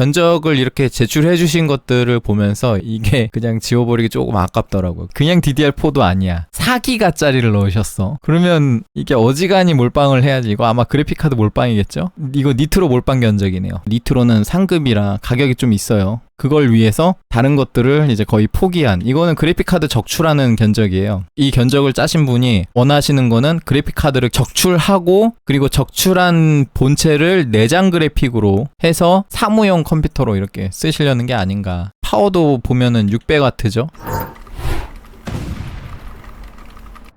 견적을 이렇게 제출해 주신 것들을 보면서 이게 그냥 지워버리기 조금 아깝더라고요. 그냥 DDR4도 아니야. 4기가짜리를 넣으셨어. 그러면 이게 어지간히 몰빵을 해야지. 이거 아마 그래픽카드 몰빵이겠죠? 이거 니트로 몰빵 견적이네요. 니트로는 상급이라 가격이 좀 있어요. 그걸 위해서 다른 것들을 이제 거의 포기한, 이거는 그래픽카드 적출하는 견적이에요. 이 견적을 짜신 분이 원하시는 거는 그래픽카드를 적출하고, 그리고 적출한 본체를 내장 그래픽으로 해서 사무용 컴퓨터로 이렇게 쓰시려는 게 아닌가. 파워도 보면은 600W죠.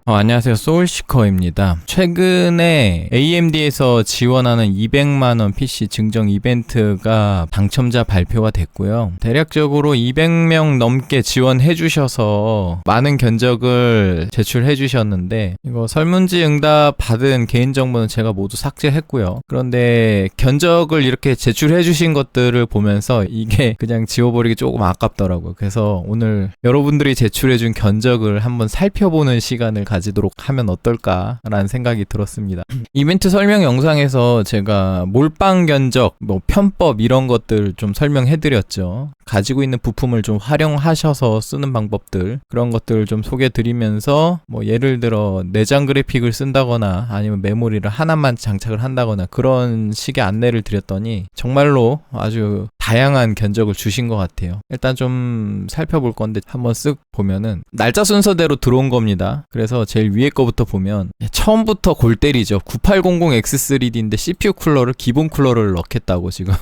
안녕하세요, 소울시커입니다. 최근에 AMD에서 지원하는 200만원 PC 증정 이벤트가 당첨자 발표가 됐고요. 대략적으로 200명 넘게 지원해 주셔서 많은 견적을 제출해 주셨는데, 이거 설문지 응답 받은 개인정보는 제가 모두 삭제했고요. 그런데 견적을 이렇게 제출해 주신 것들을 보면서 이게 그냥 지워버리기 조금 아깝더라고요. 그래서 오늘 여러분들이 제출해 준 견적을 한번 살펴보는 시간을 가지도록 하면 어떨까라는 생각이 들었습니다. 이벤트 설명 영상에서 제가 몰빵 견적, 편법 이런 것들 좀 설명해드렸죠. 가지고 있는 부품을 좀 활용하셔서 쓰는 방법들, 그런 것들을 좀 소개해드리면서 예를 들어 내장 그래픽을 쓴다거나 아니면 메모리를 하나만 장착을 한다거나 그런 식의 안내를 드렸더니 정말로 아주 다양한 견적을 주신 것 같아요. 일단 좀 살펴볼 건데 한번 쓱 보면은 날짜 순서대로 들어온 겁니다. 그래서 제일 위에 거부터 보면 처음부터 골 때리죠. 9800X3D인데 CPU 쿨러를 기본 쿨러를 넣겠다고 지금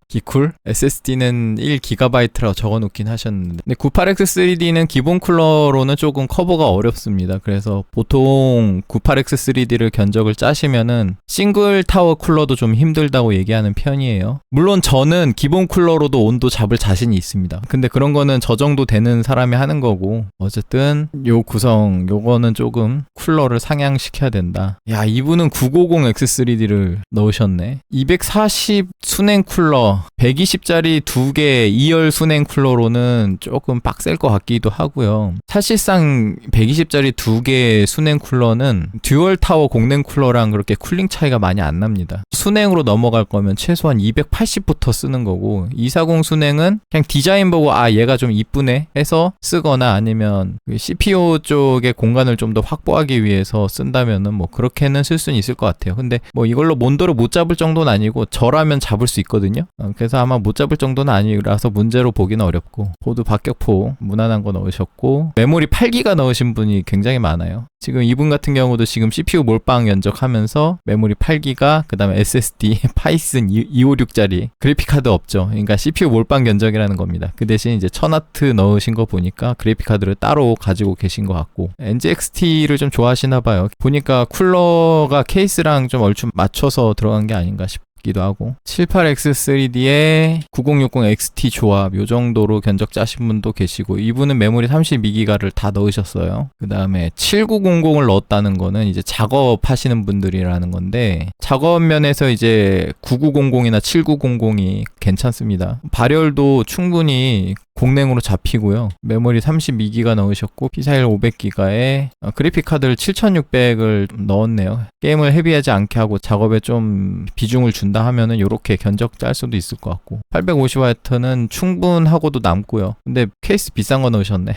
기쿨? SSD는 1GB라고 적어놓긴 하셨는데, 근데 98X3D는 기본 쿨러로는 조금 커버가 어렵습니다. 그래서 보통 98X3D를 견적을 짜시면은 싱글 타워 쿨러도 좀 힘들다고 얘기하는 편이에요. 물론 저는 기본 쿨러로도 온도 잡을 자신이 있습니다. 근데 그런 거는 저 정도 되는 사람이 하는 거고, 어쨌든 요 구성 요거는 조금 쿨러를 상향시켜야 된다. 야, 이분은 950X3D를 넣으셨네. 240 순행 쿨러 120짜리 2개 2열 순행 쿨러로는 조금 빡셀 것 같기도 하고요. 사실상 120짜리 2개 순행 쿨러는 듀얼 타워 공랭 쿨러랑 그렇게 쿨링 차이가 많이 안 납니다. 순행으로 넘어갈 거면 최소한 280부터 쓰는 거고, 240 순행은 그냥 디자인 보고 얘가 좀 이쁘네 해서 쓰거나, 아니면 CPU 쪽의 공간을 좀 더 확보하기 위해서 쓴다면은 그렇게는 쓸 수는 있을 것 같아요. 근데 이걸로 몬도를 못 잡을 정도는 아니고 저라면 잡을 수 있거든요. 그래서 아마 못 잡을 정도는 아니라서 문제로 보기는 어렵고, 보드 박격포 무난한 거 넣으셨고, 메모리 8기가 넣으신 분이 굉장히 많아요. 지금 이분 같은 경우도 지금 CPU 몰빵 견적하면서 메모리 8기가, 그 다음에 SSD 파이슨 256짜리 그래픽카드 없죠. 그러니까 CPU 몰빵 견적이라는 겁니다. 그 대신 이제 1000W 넣으신 거 보니까 그래픽카드를 따로 가지고 계신 것 같고, NZXT를 좀 좋아하시나 봐요. 보니까 쿨러가 케이스랑 좀 얼추 맞춰서 들어간 게 아닌가 싶기도 하고, 78X3D에 9060XT 조합 요 정도로 견적 짜신 분도 계시고, 이분은 메모리 32기가를 다 넣으셨어요. 그 다음에 7900을 넣었다는 거는 이제 작업하시는 분들이라는 건데, 작업 면에서 이제 9900이나 7900이 괜찮습니다. 발열도 충분히 공랭으로 잡히고요. 메모리 32기가 넣으셨고, P41 500기가에 그래픽카드를 7600을 넣었네요. 게임을 헤비하지 않게 하고 작업에 좀 비중을 준다 하면은 요렇게 견적 짤 수도 있을 것 같고, 850W는 충분하고도 남고요. 근데 케이스 비싼 거 넣으셨네.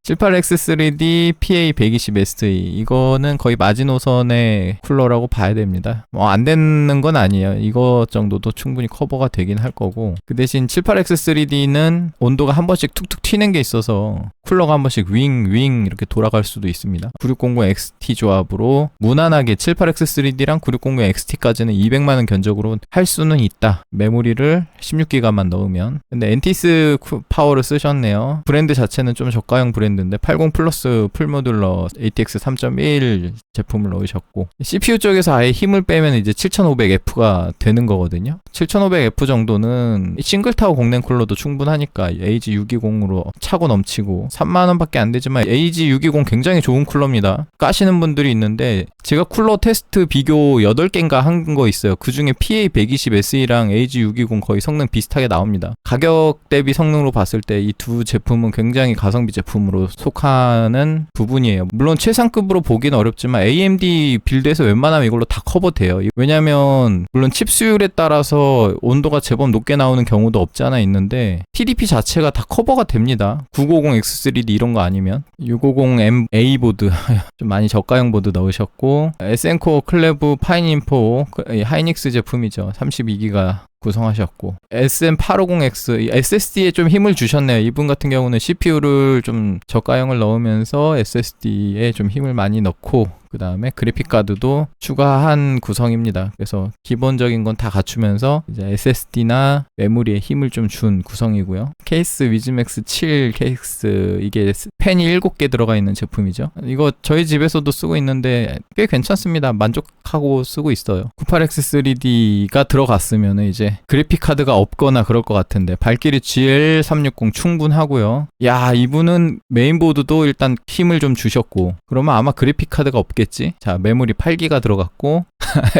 78X3D PA120SE, 이거는 거의 마지노선의 쿨러라고 봐야 됩니다. 안 되는 건 아니에요. 이거 정도도 충분히 커버가 되긴 할 거고, 그 대신 78X3D는 온도가 한 번씩 툭툭 튀는 게 있어서 쿨러가 한 번씩 윙 이렇게 돌아갈 수도 있습니다. 9600XT 조합으로 무난하게 78X3D랑 9600XT까지는 200만원 견적으로 할 수는 있다. 메모리를 16기가만 넣으면. 근데 NTS 파워를 쓰셨네요. 브랜드 자체는 좀 저가형 브랜드인데 80 플러스 풀모듈러 ATX 3.1 제품을 넣으셨고, CPU 쪽에서 아예 힘을 빼면 이제 7500F가 되는 거거든요. 7500F 정도는 싱글 타워 공랭 쿨러도 충분하니까 AG620으로 차고 넘치고 3만원밖에 안 되지만 AG620 굉장히 좋은 쿨러입니다. 까시는 분들이 있는데 제가 쿨러 테스트 비교 8개인가 한 거 있어요. 그 중에 PA120SE랑 AG620 거의 성능 비슷하게 나옵니다. 가격 대비 성능으로 봤을 때 이 두 제품은 굉장히 가성비 제품으로 속하는 부분이에요. 물론 최상급으로 보기는 어렵지만 AMD 빌드에서 웬만하면 이걸로 다 커버돼요. 왜냐면 물론 칩 수율에 따라서 온도가 제법 높게 나오는 경우도 없지 않아 있는데 TDP 자체가 다 커버가 됩니다. 950X3D 이런 거 아니면 650MA 보드 좀 많이 저가형 보드 넣으셨고 에센코어 클레브 파인인포 하이닉스 제품이죠. 32기가 구성하셨고 SM850X SSD에 좀 힘을 주셨네요. 이분 같은 경우는 CPU를 좀 저가형을 넣으면서 SSD에 좀 힘을 많이 넣고 그 다음에 그래픽카드도 추가한 구성입니다. 그래서 기본적인 건 다 갖추면서 이제 SSD나 메모리에 힘을 좀 준 구성이고요. 케이스 위즈맥스 7 케이스 이게 펜이 7개 들어가 있는 제품이죠. 이거 저희 집에서도 쓰고 있는데 꽤 괜찮습니다. 만족하고 쓰고 있어요. 98X3D가 들어갔으면 이제 그래픽카드가 없거나 그럴 것 같은데 발키리 GL360 충분하고요. 야, 이분은 메인보드도 일단 힘을 좀 주셨고 그러면 아마 그래픽카드가 없겠지. 자, 메모리 8기가 들어갔고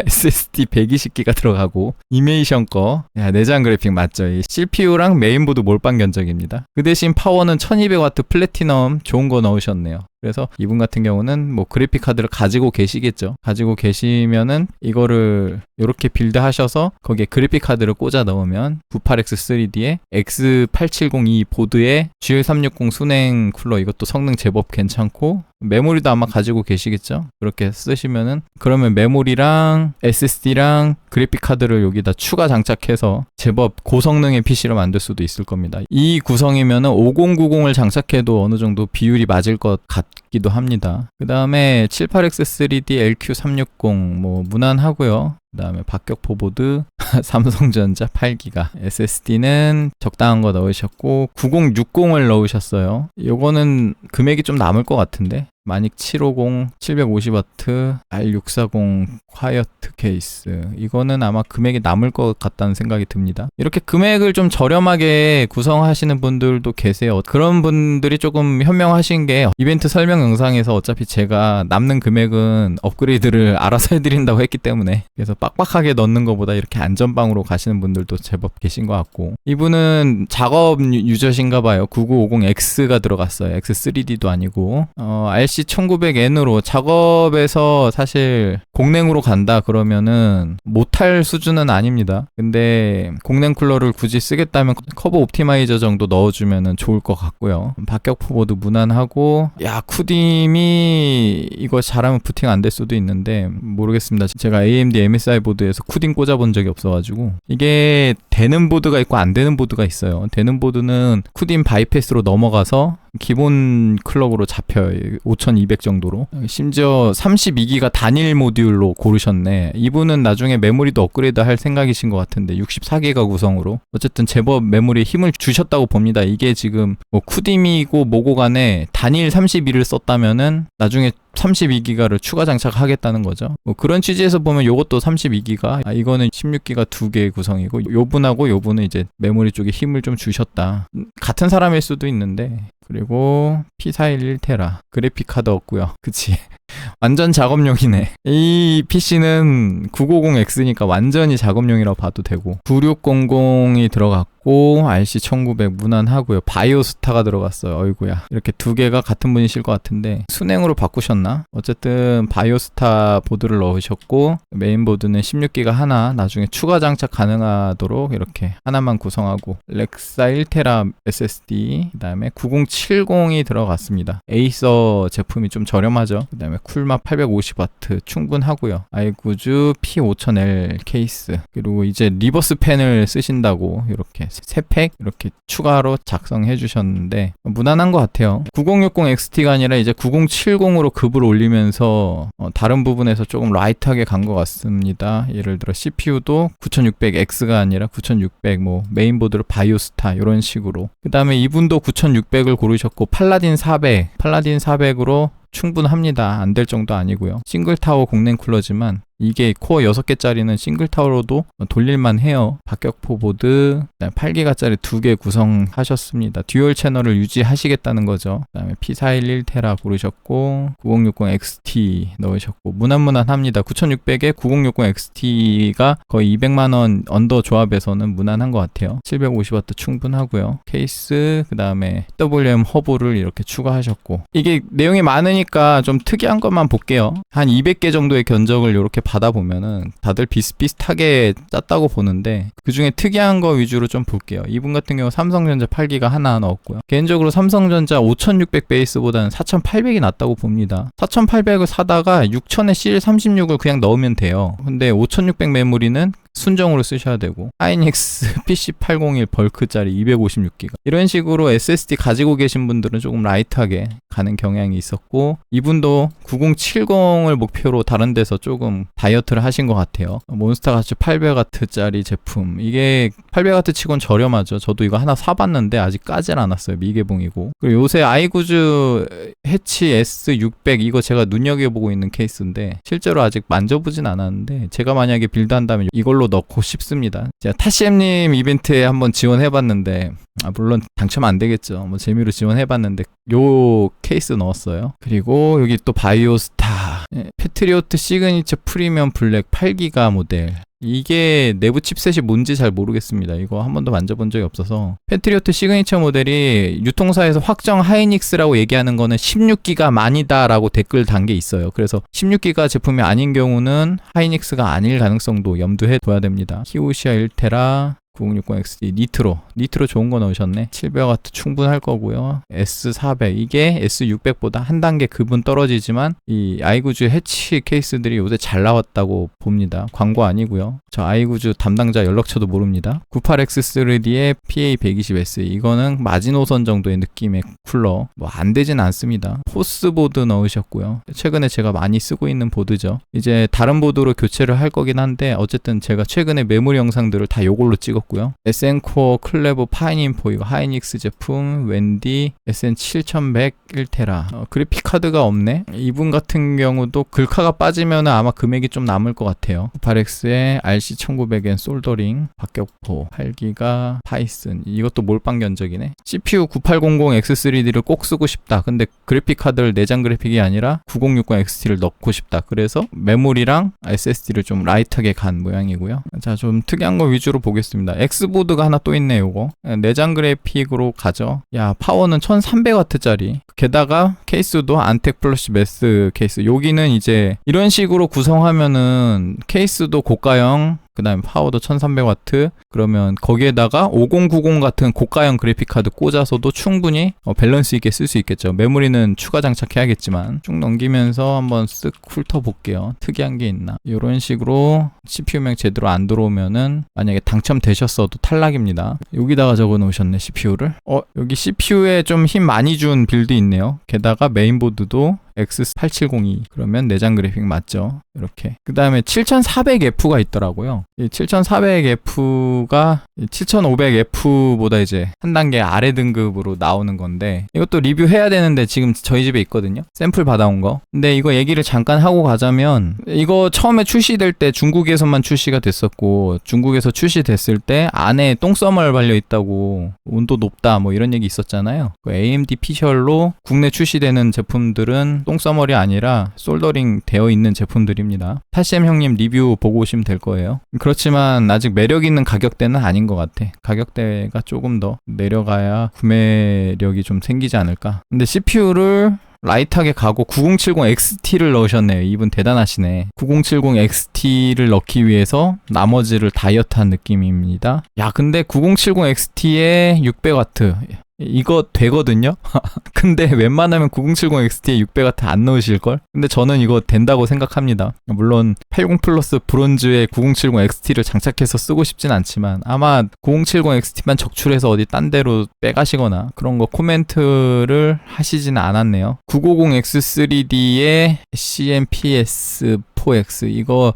SSD 120기가 들어가고 이메이션 거 내장 그래픽 맞죠? 이 CPU랑 메인보드 몰빵 견적입니다. 그 대신 파워는 1200W 플래티넘 좋은 거 넣으셨네요. 그래서 이분 같은 경우는 뭐 그래픽 카드를 가지고 계시겠죠. 가지고 계시면은 이거를 이렇게 빌드 하셔서 거기에 그래픽 카드를 꽂아 넣으면 98X3D에 X8702 보드에 GL360 순행 쿨러 이것도 성능 제법 괜찮고 메모리도 아마 가지고 계시겠죠. 그렇게 쓰시면은 그러면 메모리랑 SSD랑 그래픽 카드를 여기다 추가 장착해서 제법 고성능의 PC로 만들 수도 있을 겁니다. 이 구성이면은 5090을 장착해도 어느 정도 비율이 맞을 것 같기도 합니다. 그 다음에 78X3D LQ360 뭐 무난하고요. 그 다음에 박격포 보드 삼성전자 8기가 SSD는 적당한 거 넣으셨고 9060을 넣으셨어요. 요거는 금액이 좀 남을 것 같은데 마닉 750 750W R640 콰이어트 케이스 이거는 아마 금액이 남을 것 같다는 생각이 듭니다. 이렇게 금액을 좀 저렴하게 구성하시는 분들도 계세요. 그런 분들이 조금 현명하신 게 이벤트 설명 영상에서 어차피 제가 남는 금액은 업그레이드를 알아서 해드린다고 했기 때문에 그래서 빡빡하게 넣는 것보다 이렇게 안전방으로 가시는 분들도 제법 계신 것 같고 이분은 작업 유저신가 봐요. 9950X가 들어갔어요. X3D도 아니고 RC1900N으로 작업에서 사실 공냉으로 간다 그러면은 못할 수준은 아닙니다. 근데 공냉 쿨러를 굳이 쓰겠다면 커버 옵티마이저 정도 넣어주면은 좋을 것 같고요. 박격포 보드 무난하고 야 쿠딤이 이거 잘하면 부팅 안 될 수도 있는데 모르겠습니다. 제가 AMD MSI 보드에서 쿠딤 꽂아본 적이 없어가지고 이게 되는 보드가 있고 안 되는 보드가 있어요. 되는 보드는 쿠딤 바이패스로 넘어가서 기본 클럭으로 잡혀요. 5200 정도로. 심지어 32기가 단일 모듈로 고르셨네. 이분은 나중에 메모리도 업그레이드 할 생각이신 것 같은데 64기가 구성으로 어쨌든 제법 메모리에 힘을 주셨다고 봅니다. 이게 지금 뭐 쿠딤이고 뭐고 간에 단일 32를 썼다면은 나중에 32기가를 추가 장착하겠다는 거죠. 뭐 그런 취지에서 보면 요것도 32기가 이거는 16기가 2개 구성이고 요분하고 요분은 이제 메모리 쪽에 힘을 좀 주셨다. 같은 사람일 수도 있는데 그리고 P411 테라 그래픽 카드 없고요. 그치? 완전 작업용이네. 이 PC는 950X니까 완전히 작업용이라고 봐도 되고 9600이 들어갔고 RC1900 무난하고요. 바이오스타가 들어갔어요. 어이구야. 이렇게 두 개가 같은 분이실 것 같은데 순행으로 바꾸셨나? 어쨌든 바이오스타 보드를 넣으셨고 메인보드는 16기가 하나 나중에 추가 장착 가능하도록 이렇게 하나만 구성하고 렉사 1테라 SSD 그 다음에 9070이 들어갔습니다. 에이서 제품이 좀 저렴하죠. 그 다음에 쿨마 850W 충분하고요. 아이구즈 P5000L 케이스 그리고 이제 리버스 펜을 쓰신다고 이렇게 3팩 이렇게 추가로 작성해 주셨는데 무난한 것 같아요. 9060XT가 아니라 이제 9070으로 급을 올리면서 다른 부분에서 조금 라이트하게 간 것 같습니다. 예를 들어 CPU도 9600X가 아니라 9600 뭐 메인보드로 바이오스타 이런 식으로 그 다음에 이분도 9600을 고르셨고 팔라딘 400으로 충분합니다. 안 될 정도 아니고요. 싱글 타워 공냉 쿨러지만 이게 코어 6개짜리는 싱글 타워로도 돌릴만 해요. 박격포 보드 8기가짜리 2개 구성하셨습니다. 듀얼 채널을 유지하시겠다는 거죠. 그 다음에 P411테라 고르셨고 9060 XT 넣으셨고 무난무난합니다. 9600에 9060 XT가 거의 200만원 언더 조합에서는 무난한 것 같아요. 750W 충분하고요. 케이스 그 다음에 WM 허브를 이렇게 추가하셨고 이게 내용이 많으니까 좀 특이한 것만 볼게요. 한 200개 정도의 견적을 이렇게 받아보면은 다들 비슷비슷하게 짰다고 보는데 그 중에 특이한 거 위주로 좀 볼게요. 이분 같은 경우 삼성전자 8기가 하나 넣었고요. 개인적으로 삼성전자 5600 베이스보다는 4800이 낫다고 봅니다. 4800을 사다가 6000에 CL36을 그냥 넣으면 돼요. 근데 5600 메모리는 순정으로 쓰셔야 되고 하이닉스 PC801 벌크짜리 256기가 이런 식으로 SSD 가지고 계신 분들은 조금 라이트하게 가는 경향이 있었고 이분도 9070을 목표로 다른 데서 조금 다이어트를 하신 것 같아요. 몬스타같이 800W짜리 제품 이게 800W 치곤 저렴하죠. 저도 이거 하나 사봤는데 아직 까질 않았어요. 미개봉이고 그리고 요새 아이구즈 해치 S600 이거 제가 눈여겨보고 있는 케이스인데 실제로 아직 만져보진 않았는데 제가 만약에 빌드한다면 이걸로 넣고 싶습니다. 제가 타시엠님 이벤트에 한번 지원해봤는데 물론 당첨 안 되겠죠. 뭐 재미로 지원해봤는데 요 케이스 넣었어요. 그리고 여기 또 바이오스타 패트리오트 시그니처 프리미엄 블랙 8기가 모델 이게 내부 칩셋이 뭔지 잘 모르겠습니다. 이거 한 번도 만져본 적이 없어서 패트리오트 시그니처 모델이 유통사에서 확정 하이닉스라고 얘기하는 거는 16기가 만이다 라고 댓글 단 게 있어요. 그래서 16기가 제품이 아닌 경우는 하이닉스가 아닐 가능성도 염두해 둬야 됩니다. 히오시아 1테라 9060 XT 니트로 좋은 거 넣으셨네. 700W 충분할 거고요. S400 이게 S600보다 한 단계 급은 떨어지지만 이 아이구즈 해치 케이스들이 요새 잘 나왔다고 봅니다. 광고 아니고요. 저 아이구즈 담당자 연락처도 모릅니다. 98X3D의 PA120S 이거는 마지노선 정도의 느낌의 쿨러 뭐 안 되진 않습니다. 포스보드 넣으셨고요. 최근에 제가 많이 쓰고 있는 보드죠. 이제 다른 보드로 교체를 할 거긴 한데 어쨌든 제가 최근에 메모리 영상들을 다 요걸로 찍었고 SN코어 클레버 파인인포 이거 하이닉스 제품 웬디 SN7100 1테라 그래픽카드가 없네. 이분 같은 경우도 글카가 빠지면 아마 금액이 좀 남을 것 같아요. 98X에 RC1900N 솔더링 박격포 8기가 파이슨 이것도 몰빵 견적이네. CPU 9800X3D를 꼭 쓰고 싶다. 근데 그래픽카드를 내장 그래픽이 아니라 9060 XT를 넣고 싶다. 그래서 메모리랑 SSD를 좀 라이트하게 간 모양이고요. 자, 좀 특이한 거 위주로 보겠습니다. X보드가 하나 또 있네. 요거 내장 그래픽으로 가죠. 야, 파워는 1300W짜리 게다가 케이스도 안텍 플러시 매스 케이스. 여기는 이제 이런 식으로 구성하면은 케이스도 고가형 그 다음에 파워도 1300W 그러면 거기에다가 5090 같은 고가형 그래픽카드 꽂아서도 충분히 밸런스 있게 쓸 수 있겠죠. 메모리는 추가 장착해야겠지만 쭉 넘기면서 한번 쓱 훑어볼게요. 특이한 게 있나. 이런 식으로 CPU명 제대로 안 들어오면은 만약에 당첨되셨어도 탈락입니다. 여기다가 적어 놓으셨네. CPU를 여기 CPU에 좀 힘 많이 준 빌드 있네요. 게다가 메인보드도 X8702 그러면 내장 그래픽 맞죠. 이렇게 그 다음에 7400F가 있더라고요. 이 7400F가 7500F보다 이제 한 단계 아래 등급으로 나오는 건데 이것도 리뷰해야 되는데 지금 저희 집에 있거든요. 샘플 받아온 거. 근데 이거 얘기를 잠깐 하고 가자면 이거 처음에 출시될 때 중국에서만 출시가 됐었고 중국에서 출시됐을 때 안에 똥써멀 발려 있다고 온도 높다 뭐 이런 얘기 있었잖아요. 그 AMD 피셜로 국내 출시되는 제품들은 똥써멀이 아니라 솔더링 되어 있는 제품들입니다. 타시엠 형님 리뷰 보고 오시면 될 거예요. 그렇지만 아직 매력 있는 가격대는 아닌 것 같아. 가격대가 조금 더 내려가야 구매력이 좀 생기지 않을까. 근데 CPU를 라이트하게 가고 9070 XT를 넣으셨네요. 이분 대단하시네. 9070 XT를 넣기 위해서 나머지를 다이어트한 느낌입니다. 야, 근데 9070 XT에 600W 이거 되거든요? 근데 웬만하면 9070 XT에 600W 안 넣으실걸? 근데 저는 이거 된다고 생각합니다. 물론 80 플러스 브론즈에 9070 XT를 장착해서 쓰고 싶진 않지만 아마 9070 XT만 적출해서 어디 딴 데로 빼가시거나 그런 거 코멘트를 하시지는 않았네요. 950X3D에 CMPS4X 이거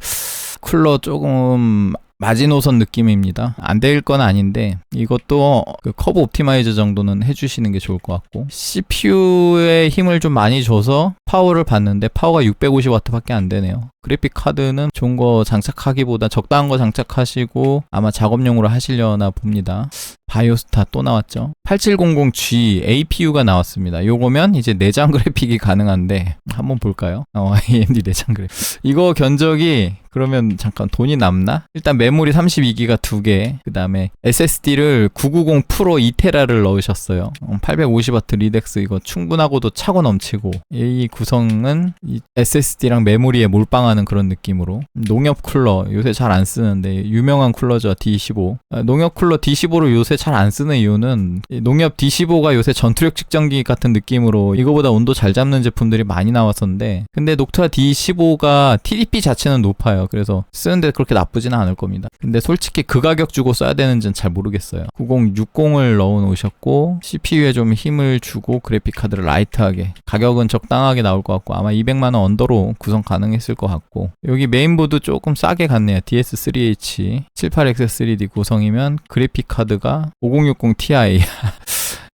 쿨러 조금 마지노선 느낌입니다. 안 될 건 아닌데 이것도 그 커브 옵티마이저 정도는 해주시는 게 좋을 것 같고, CPU에 힘을 좀 많이 줘서 파워를 봤는데 파워가 650W 밖에 안 되네요. 그래픽 카드는 좋은 거 장착하기보다 적당한 거 장착하시고 아마 작업용으로 하시려나 봅니다. 바이오스타 또 나왔죠. 8700G APU가 나왔습니다. 요거면 이제 내장 그래픽이 가능한데 한번 볼까요? AMD 내장 그래픽. 이거 견적이 그러면 잠깐 돈이 남나? 일단 메모리 32기가 2개, 그 다음에 SSD를 990 프로 2테라를 넣으셨어요. 850W 리덱스 이거 충분하고도 차고 넘치고, 이 구성은 이 SSD랑 메모리에 몰빵하는 그런 느낌으로. 농협 쿨러 요새 잘 안 쓰는데 유명한 쿨러죠. D15. 농협 쿨러 D15를 요새 잘 안 쓰는 이유는 농협 D15가 요새 전투력 측정기 같은 느낌으로 이거보다 온도 잘 잡는 제품들이 많이 나왔었는데, 근데 녹타 D15가 TDP 자체는 높아요. 그래서 쓰는데 그렇게 나쁘지는 않을 겁니다. 근데 솔직히 그 가격 주고 써야 되는지는 잘 모르겠어요. 9060을 넣어 놓으셨고 CPU에 좀 힘을 주고 그래픽 카드를 라이트하게, 가격은 적당하게 나올 것 같고 아마 200만원 언더로 구성 가능했을 것 같고, 여기 메인보드 조금 싸게 갔네요. DS3H 78X3D 구성이면 그래픽 카드가 5060 Ti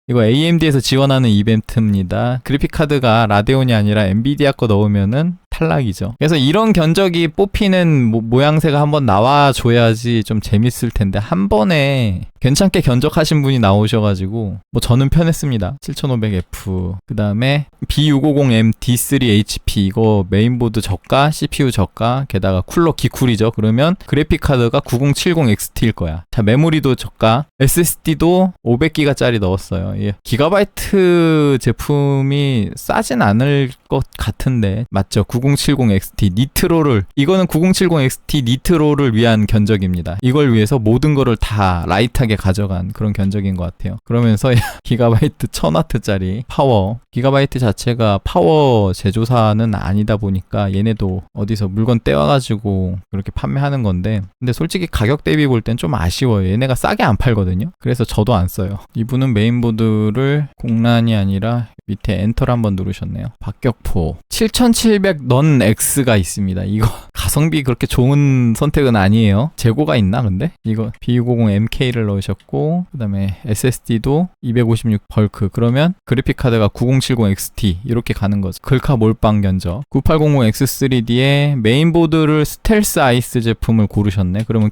이거 AMD에서 지원하는 이벤트입니다. 그래픽 카드가 라데온이 아니라 엔비디아 거 넣으면은 탈락이죠. 그래서 이런 견적이 뽑히는 모양새가 한번 나와줘야지 좀 재밌을 텐데, 한 번에 괜찮게 견적하신 분이 나오셔가지고 뭐 저는 편했습니다. 7500F, 그 다음에 B650M D3HP 이거 메인보드 저가, CPU 저가, 게다가 쿨러 기쿨이죠. 그러면 그래픽 카드가 9070XT일 거야. 자, 메모리도 저가, SSD도 500기가짜리 넣었어요. 예. 기가바이트 제품이 싸진 않을 것 같은데 맞죠? 9070XT 니트로를, 이거는 9070XT 니트로를 위한 견적입니다. 이걸 위해서 모든 거를 다 라이트하게 가져간 그런 견적인 것 같아요. 그러면서 기가바이트 1000W짜리 파워, 기가바이트 자체가 파워 제조사는 아니다 보니까 얘네도 어디서 물건 떼와가지고 그렇게 판매하는 건데, 근데 솔직히 가격 대비 볼 땐 좀 아쉬워요. 얘네가 싸게 안 팔거든요. 그래서 저도 안 써요. 이분은 메인보드를 공란이 아니라 밑에 엔터를 한번 누르셨네요. 박격포 7700 넌 X가 있습니다. 이거 가성비 그렇게 좋은 선택은 아니에요. 재고가 있나 근데? 이거 B650MK를 넣으셨고, 그 다음에 SSD도 256 벌크, 그러면 그래픽 카드가 9070XT 이렇게 가는 거죠. 글카 몰빵 견적. 9800X3D에 메인보드를 스텔스 아이스 제품을 고르셨네. 그러면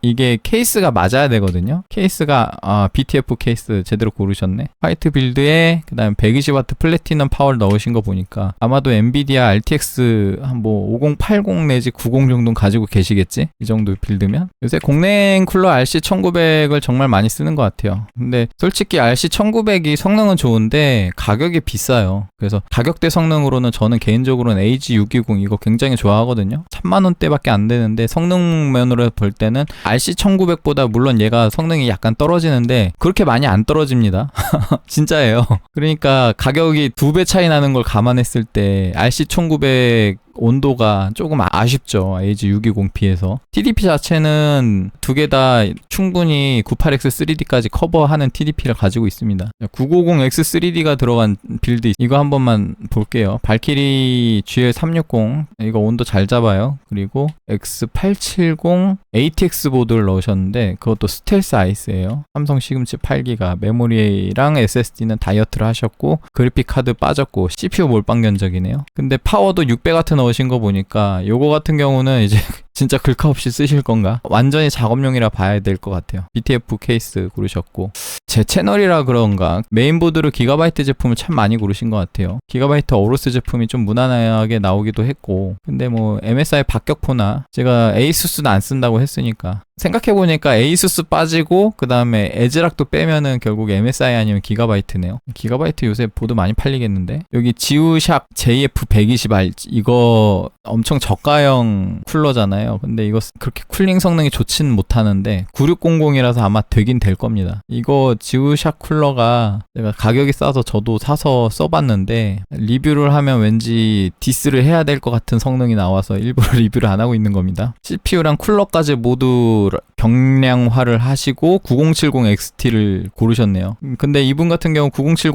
이게 케이스가 맞아야 되거든요. 케이스가 BTF 케이스 제대로 고르셨네. 화이트 빌드에 그 다음에 120W 플래티넘 파워를 넣으신 거 보니까 아마도 엔비디아 RTX 한 뭐 5080 내지 90 정도는 가지고 계시겠지? 이 정도 빌드면. 요새 공랭 쿨러 RC1900을 정말 많이 쓰는 것 같아요. 근데 솔직히 RC1900이 성능은 좋은데 가격이 비싸요. 그래서 가격대 성능으로는 저는 개인적으로는 AG620 이거 굉장히 좋아하거든요. 1000만원대밖에 안 되는데 성능 면으로 볼 때는 RC1900보다 물론 얘가 성능이 약간 떨어지는데 그렇게 많이 안 떨어집니다. 진짜예요. 그러니까 가격이 2배 차이 나는 걸 감안했을 때 RC1900 온도가 조금 아쉽죠. AG620 비해서. TDP 자체는 두 개 다 충분히 98X3D까지 커버하는 TDP를 가지고 있습니다. 950X3D가 들어간 빌드 이거 한 번만 볼게요. 발키리 GL360 이거 온도 잘 잡아요. 그리고 X870 ATX 보드를 넣으셨는데 그것도 스텔스 아이스예요. 삼성 시금치 8기가, 메모리랑 SSD는 다이어트를 하셨고 그래픽 카드 빠졌고 CPU 몰빵 견적이네요. 근데 파워도 600W 넣으신 거 보니까 요거 같은 경우는 이제 진짜 글카 없이 쓰실 건가? 완전히 작업용이라 봐야 될 것 같아요. BTF 케이스 고르셨고, 제 채널이라 그런가 메인보드로 기가바이트 제품을 참 많이 고르신 것 같아요. 기가바이트 어로스 제품이 좀 무난하게 나오기도 했고, 근데 뭐 MSI 박격포나 제가 에이수스는 안 쓴다고 했으니까 생각해보니까 에이수스 빠지고 그 다음에 에즈락도 빼면은 결국 MSI 아니면 기가바이트네요. 기가바이트 요새 보드 많이 팔리겠는데. 여기 지우샥 JF120R 이거 엄청 저가형 쿨러잖아요. 근데 이거 그렇게 쿨링 성능이 좋지는 못하는데 9600이라서 아마 되긴 될 겁니다. 이거 지우샥 쿨러가 내가 가격이 싸서 저도 사서 써봤는데 리뷰를 하면 왠지 디스를 해야 될 것 같은 성능이 나와서 일부러 리뷰를 안 하고 있는 겁니다. CPU랑 쿨러까지 모두 GPU 경량화를 하시고 9070 XT를 고르셨네요. 근데 이분 같은 경우 9070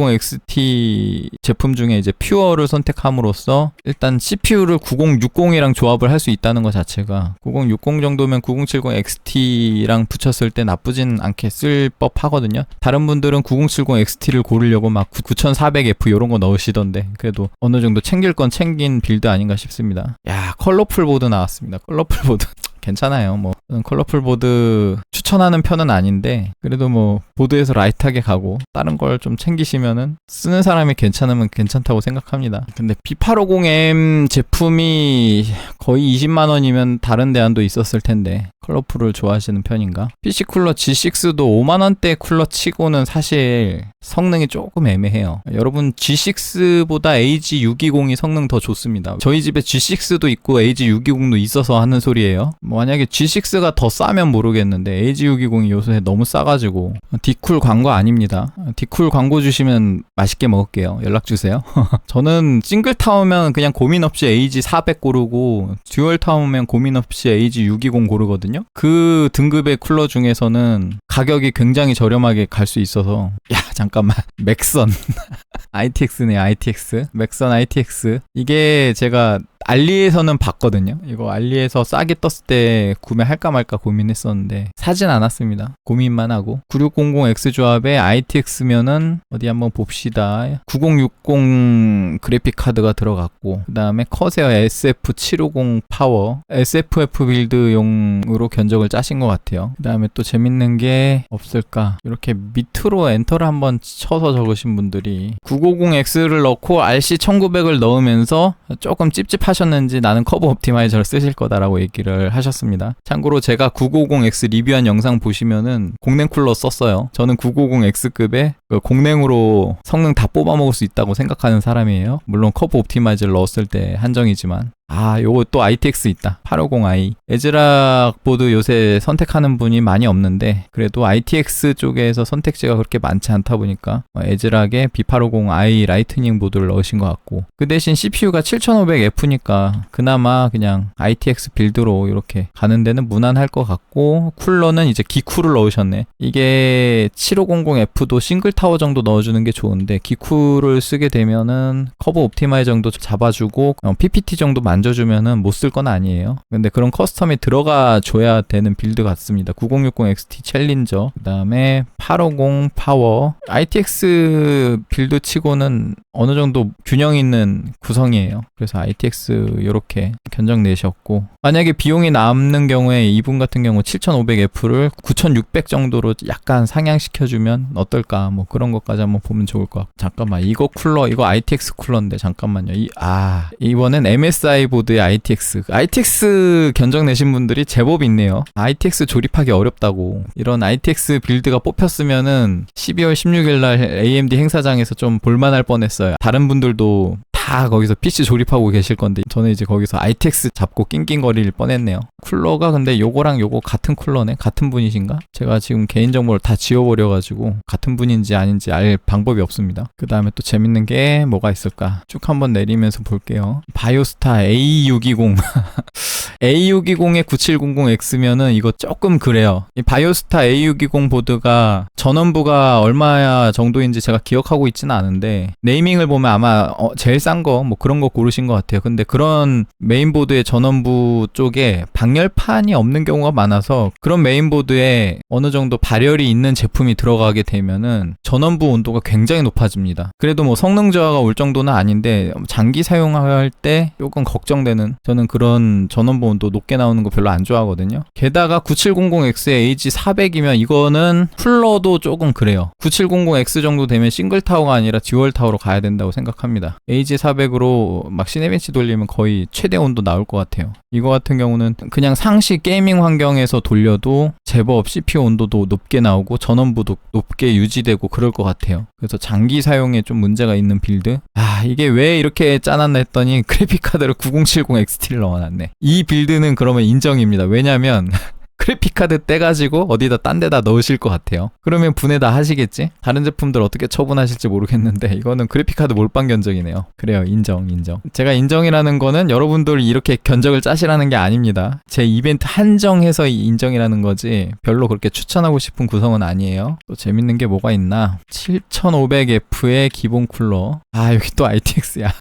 XT 제품 중에 이제 퓨어를 선택함으로써 일단 CPU를 9060이랑 조합을 할 수 있다는 것 자체가 9060 정도면 9070 XT랑 붙였을 때 나쁘진 않게 쓸 법하거든요. 다른 분들은 9070 XT를 고르려고 막 9400F 이런 거 넣으시던데 그래도 어느 정도 챙길 건 챙긴 빌드 아닌가 싶습니다. 야, 컬러풀 보드 나왔습니다. 컬러풀 보드. 괜찮아요. 뭐 컬러풀 보드 추천하는 편은 아닌데 그래도 뭐 보드에서 라이트하게 가고 다른 걸 좀 챙기시면은 쓰는 사람이 괜찮으면 괜찮다고 생각합니다. 근데 B850M 제품이 거의 20만 원이면 다른 대안도 있었을 텐데 컬러풀을 좋아하시는 편인가? PC 쿨러 G6도 5만 원대 쿨러 치고는 사실 성능이 조금 애매해요. 여러분 G6보다 AG620이 성능 더 좋습니다. 저희 집에 G6도 있고 AG620도 있어서 하는 소리예요. 만약에 G6가 더 싸면 모르겠는데 AG620이 요새 너무 싸가지고 디쿨 광고 아닙니다. 디쿨 광고 주시면 맛있게 먹을게요. 연락주세요. 저는 싱글 타우면 그냥 고민 없이 AG400 고르고 듀얼 타우면 고민 없이 AG620 고르거든요. 그 등급의 쿨러 중에서는 가격이 굉장히 저렴하게 갈 수 있어서 야 잠깐만 맥선 ITX네 ITX 맥선 ITX 이게 제가 알리에서는 봤거든요. 이거 알리에서 싸게 떴을 때 구매할까 말까 고민했었는데 사진 않았습니다. 고민만 하고 9600X 조합에 ITX면은 어디 한번 봅시다. 9060 그래픽 카드가 들어갔고 그 다음에 커세어 SF750 파워 SFF 빌드용으로 견적을 짜신 것 같아요. 그 다음에 또 재밌는 게 없을까? 이렇게 밑으로 엔터를 한번 쳐서 적으신 분들이 950X를 넣고 RC1900을 넣으면서 조금 찝찝하셨는지 나는 커브 옵티마이저를 쓰실 거다라고 얘기를 하셨습니다. 참고로 제가 950X 리뷰한 영상 보시면은 공냉 쿨러 썼어요. 저는 950X급에 공냉으로 성능 다 뽑아먹을 수 있다고 생각하는 사람이에요. 물론 커브 옵티마이저를 넣었을 때 한정이지만 요거 또 ITX 있다. 850i. 에즈락 보드 요새 선택하는 분이 많이 없는데 그래도 ITX 쪽에서 선택지가 그렇게 많지 않다 보니까 에즈락에 B850i 라이트닝 보드를 넣으신 것 같고 그 대신 CPU가 7500F니까 그나마 그냥 ITX 빌드로 이렇게 가는 데는 무난할 것 같고 쿨러는 이제 기쿨을 넣으셨네. 이게 7500F도 싱글 타워 정도 넣어주는 게 좋은데 기쿨을 쓰게 되면은 커브 옵티마이저 정도 잡아주고 PPT 정도 만져주면은 못 쓸 건 아니에요. 근데 그런 커스텀이 들어가 줘야 되는 빌드 같습니다. 9060 XT 챌린저, 그 다음에 850 파워, ITX 빌드 치고는 어느 정도 균형 있는 구성이에요. 그래서 ITX 이렇게 견적 내셨고 만약에 비용이 남는 경우에 이분 같은 경우 7500F를 9600 정도로 약간 상향시켜주면 어떨까 뭐 그런 것까지 한번 보면 좋을 것 같고 잠깐만 이거 쿨러 이거 ITX 쿨러인데 잠깐만요. 이번엔 MSI 보드의 ITX 견적 내신 분들이 제법 있네요. ITX 조립하기 어렵다고 이런 ITX 빌드가 뽑혔으면은 12월 16일날 AMD 행사장에서 좀 볼만할 뻔했어요. 다른 분들도 다 거기서 PC 조립하고 계실 건데 저는 이제 거기서 ITX 잡고 낑낑거릴 뻔했네요. 쿨러가 근데 요거랑 요거 같은 쿨러네? 같은 분이신가? 제가 지금 개인정보를 다 지워버려가지고 같은 분인지 아닌지 알 방법이 없습니다. 그 다음에 또 재밌는 게 뭐가 있을까? 쭉 한번 내리면서 볼게요. 바이오스타 A620 A620에 9700X면은 이거 조금 그래요. 이 바이오스타 A620 보드가 전원부가 얼마 정도인지 제가 기억하고 있지는 않은데 네이밍을 보면 아마 제일 싼 거 뭐 그런 거 고르신 것 같아요. 근데 그런 메인보드의 전원부 쪽에 방열판이 없는 경우가 많아서 그런 메인보드에 어느 정도 발열이 있는 제품이 들어가게 되면은 전원부 온도가 굉장히 높아집니다. 그래도 뭐 성능 저하가 올 정도는 아닌데 장기 사용할 때 조금 걱정되는 저는 그런 전원부 온도 높게 나오는 거 별로 안 좋아하거든요. 게다가 9700X의 AG400이면 이거는 쿨러도 조금 그래요. 9700X 정도 되면 싱글 타워가 아니라 듀얼 타워로 가야 된다고 생각합니다. AG400으로 막 시네벤치 돌리면 거의 최대 온도 나올 것 같아요. 이거 같은 경우는 그냥 상시 게이밍 환경에서 돌려도 제법 CPU 온도도 높게 나오고 전원부도 높게 유지되고 그럴 것 같아요. 그래서 장기 사용에 좀 문제가 있는 빌드? 이게 왜 이렇게 짜놨나 했더니 그래픽카드를 9070 XT를 넣어놨네. 이 빌드는 그러면 인정입니다. 왜냐면 그래픽카드 떼가지고 어디다 딴 데다 넣으실 것 같아요. 그러면 분해 다 하시겠지? 다른 제품들 어떻게 처분하실지 모르겠는데 이거는 그래픽카드 몰빵 견적이네요. 그래요. 인정. 제가 인정이라는 거는 여러분들이 이렇게 견적을 짜시라는 게 아닙니다. 제 이벤트 한정해서 인정이라는 거지 별로 그렇게 추천하고 싶은 구성은 아니에요. 또 재밌는 게 뭐가 있나? 7500F의 기본 쿨러. 아, 여기 또 ITX야.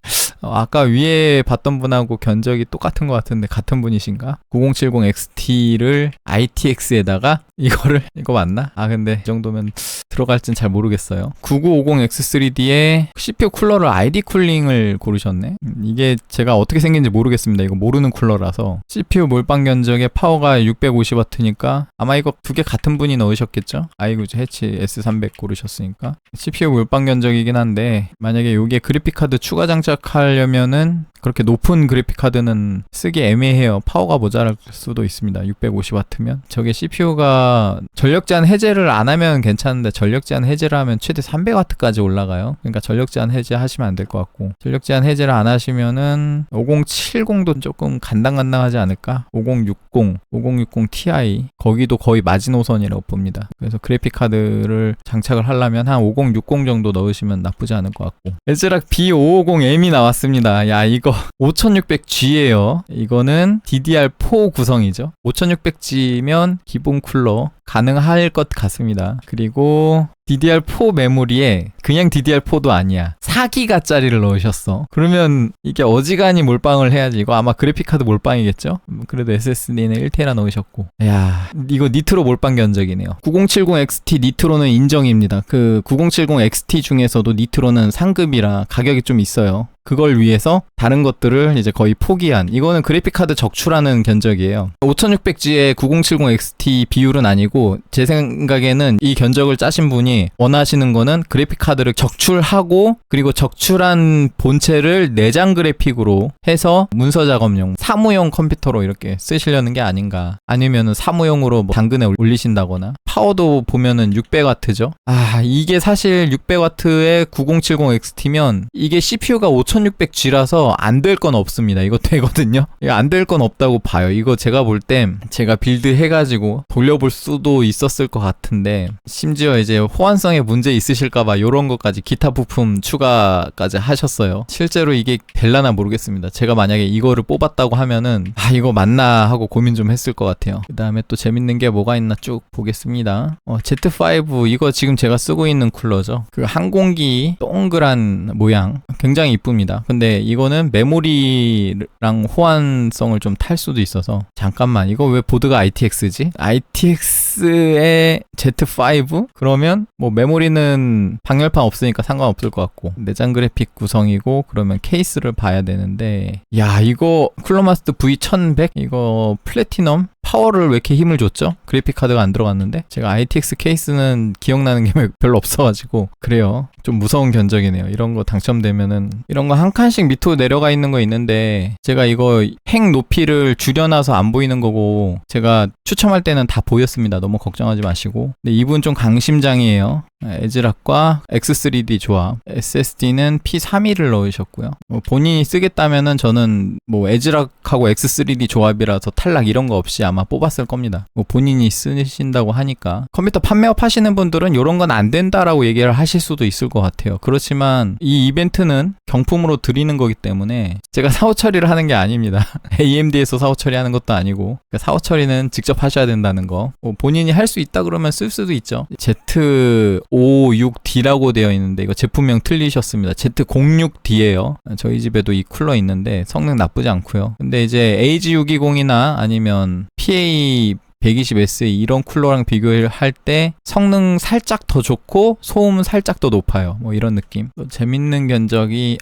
아까 위에 봤던 분하고 견적이 똑같은 것 같은데 같은 분이신가? 9070XT를 ITX에다가 이거 맞나? 아, 근데 이 정도면 들어갈진 잘 모르겠어요. 9950X3D에 CPU 쿨러를 ID 쿨링을 고르셨네. 이게 제가 어떻게 생긴지 모르겠습니다. 이거 모르는 쿨러라서. CPU 몰빵 견적에 파워가 650W니까 아마 이거 두 개 같은 분이 넣으셨겠죠? 아이구즈 해치 S300 고르셨으니까. CPU 몰빵 견적이긴 한데 만약에 여기에 그래픽카드 추가 장착하려면은 그렇게 높은 그래픽카드는 쓰기 애매해요. 파워가 모자랄 수도 있습니다. 650W면. 저게 CPU가 전력 제한 해제를 안 하면 괜찮은데 전력 제한 해제를 하면 최대 300W까지 올라가요. 그러니까 전력 제한 해제 하시면 안 될 것 같고, 전력 제한 해제를 안 하시면은 5070도 조금 간당간당하지 않을까? 5060 Ti 거기도 거의 마지노선이라고 봅니다. 그래서 그래픽카드를 장착을 하려면 한 5060 정도 넣으시면 나쁘지 않을 것 같고, 에즈락 B550M이 나왔습니다. 야, 이거 5600G예요. 이거는 DDR4 구성이죠. 5600G면 기본 쿨러 가능할 것 같습니다. 그리고 DDR4 메모리에 그냥 DDR4도 아니야. 4기가짜리를 넣으셨어. 그러면 이게 어지간히 몰빵을 해야지. 이거 아마 그래픽카드 몰빵이겠죠? 그래도 SSD는 1테라 넣으셨고. 야, 이거 니트로 몰빵 견적이네요. 9070XT 니트로는 인정입니다. 그 9070XT 중에서도 니트로는 상급이라 가격이 좀 있어요. 그걸 위해서 다른 것들을 이제 거의 포기한, 이거는 그래픽카드 적출하는 견적이에요. 5600G의 9070XT 비율은 아니고 제 생각에는 이 견적을 짜신 분이 원하시는 거는 그래픽카드를 적출하고 그리고 적출한 본체를 내장 그래픽으로 해서 문서 작업용 사무용 컴퓨터로 이렇게 쓰시려는 게 아닌가. 아니면은 사무용으로 뭐 당근에 올리신다거나. 파워도 보면은 600W죠. 아, 이게 사실 600W의 9070XT면 이게 CPU가 5600G라서 안 될 건 없습니다. 이거 되거든요. 이거 안 될 건 없다고 봐요. 이거 제가 볼 때 제가 빌드 해가지고 돌려볼 수도 있었을 것 같은데, 심지어 이제 호환성에 문제 있으실까봐 이런 것까지 기타 부품 추가까지 하셨어요. 실제로 이게 될라나 모르겠습니다. 제가 만약에 이거를 뽑았다고 하면은 아, 이거 맞나 하고 고민 좀 했을 것 같아요. 그 다음에 또 재밌는 게 뭐가 있나 쭉 보겠습니다. Z5 이거 지금 제가 쓰고 있는 쿨러죠. 그 항공기 동그란 모양 굉장히 이쁩니다. 근데 이거는 메모리랑 호환성을 좀 탈 수도 있어서, 잠깐만, 이거 왜 보드가 ITX지? ITX의 Z5? 그러면 뭐 메모리는 방열판 없으니까 상관없을 것 같고, 내장 그래픽 구성이고 그러면 케이스를 봐야 되는데, 야, 이거 쿨러마스터 V1100? 이거 플래티넘? 파워를 왜 이렇게 힘을 줬죠? 그래픽카드가 안 들어갔는데? 제가 ITX 케이스는 기억나는 게 별로 없어가지고 그래요. 좀 무서운 견적이네요. 이런 거 당첨되면은, 이런 거 한 칸씩 밑으로 내려가 있는 거 있는데 제가 이거 핵 높이를 줄여놔서 안 보이는 거고, 제가 추첨할 때는 다 보였습니다. 너무 걱정하지 마시고. 근데 이분 좀 강심장이에요. 에즈락과 X3D 조합, SSD는 P31을 넣으셨고요. 본인이 쓰겠다면은 저는 뭐 에즈락하고 X3D 조합이라서 탈락 이런 거 없이 아마 뽑았을 겁니다. 뭐 본인이 쓰신다고 하니까. 컴퓨터 판매업 하시는 분들은 이런 건 안 된다라고 얘기를 하실 수도 있을 것 같아요. 그렇지만 이 이벤트는 경품으로 드리는 거기 때문에 제가 사후 처리를 하는 게 아닙니다. AMD에서 사후 처리하는 것도 아니고, 그러니까 사후 처리는 직접 하셔야 된다는 거. 본인이 할 수 있다 그러면 쓸 수도 있죠. Z56D라고 되어 있는데 이거 제품명 틀리셨습니다. Z06D예요. 저희 집에도 이 쿨러 있는데 성능 나쁘지 않고요. 근데 이제 AG620이나 아니면 PA120SE 이런 쿨러랑 비교할 때 성능 살짝 더 좋고 소음은 살짝 더 높아요. 뭐 이런 느낌. 또 재밌는 견적이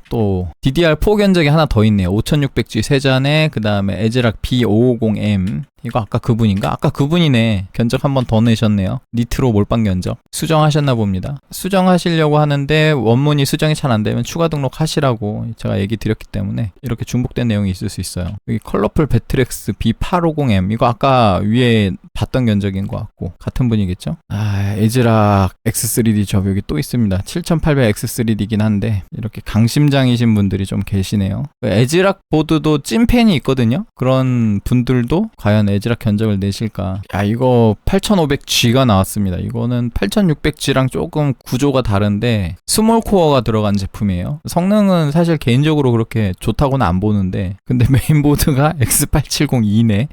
또 DDR4 견적이 하나 더 있네요. 5600G 3잔에 그 다음에 에즈락 B550M. 이거 아까 그분인가? 아까 그분이네. 견적 한 번 더 내셨네요. 니트로 몰빵 견적. 수정하셨나 봅니다. 수정하시려고 하는데 원문이 수정이 잘 안 되면 추가 등록하시라고 제가 얘기 드렸기 때문에 이렇게 중복된 내용이 있을 수 있어요. 여기 컬러풀 배트렉스 B850M. 이거 아까 위에 봤던 견적인 것 같고 같은 분이겠죠? 에즈락 X3D 접역이 또 있습니다. 7800 X3D긴 한데 이렇게 강심장이신 분들이 좀 계시네요. 에즈락 보드도 찐팬이 있거든요. 그런 분들도 과연 에즈락 견적을 내실까? 이거 8500G가 나왔습니다. 이거는 8600G랑 조금 구조가 다른데 스몰 코어가 들어간 제품이에요. 성능은 사실 개인적으로 그렇게 좋다고는 안 보는데 근데 메인보드가 X870E네.